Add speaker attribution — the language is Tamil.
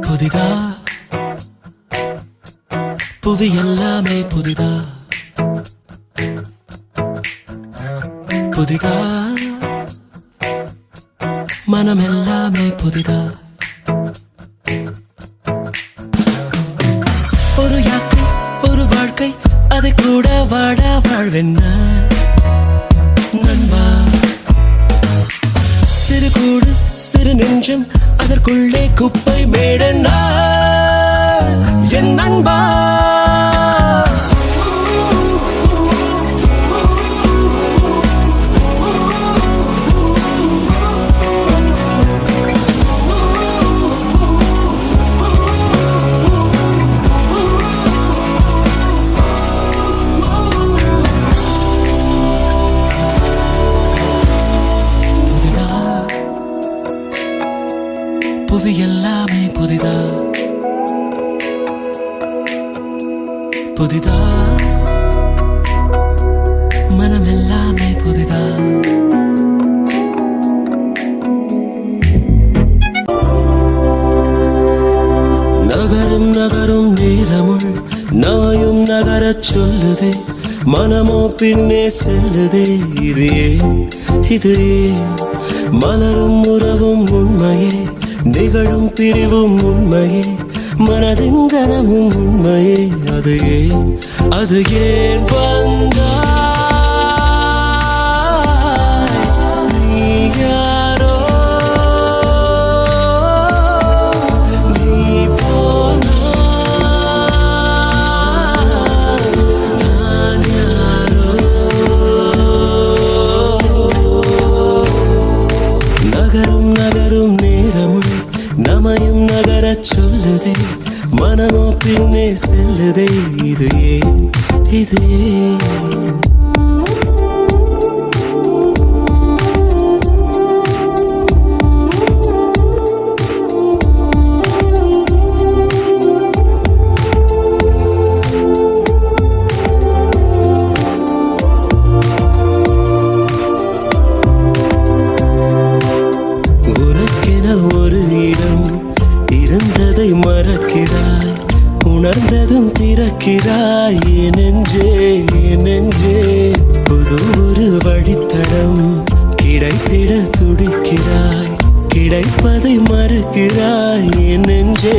Speaker 1: புதிதா புவி எல்லாமே புதிதா புதிதா மனம் எல்லாமே புதிதா ஒரு யாத்திரை ஒரு வாழ்க்கை அதை கூட வாழ வாழ்வென்ன நண்பா சிறு கூடு சிறு நெஞ்சம் அதற்குள்ளே குப்பை மேடனா என் நண்பா புவி எல்லாமே புதிதா புதிதா மனம் எல்லாமே புதிதா நகரும் நகரும் நேரமுள் நாயும் நகரச் சொல்லுதே மனமோ பின்னே செல்லுதே இது ஏன் இது ஏன் மலரும் உறவும் உண்மையே நிகழும் பிரிவும் உண்மையே மனதின் கனமும் உண்மையே அது ஏன் வந்தாய் நீ யாரோ நீ போனாய் நான் யாரோ நகரும் நகரும் நேரமுள் நமையும் நகரச் சொல்லுதே மனமோ பின்னே செல்லுதே இது ஏன் இது ஏன் மறக்கிறாய் உணர்ந்ததும் திறக்கிறாய் நெஞ்சே புது ஒரு வழித்தடம் கிடைத்திட துடிக்கிறாய் கிடைப்பதை மறுக்கிறாய் நெஞ்சே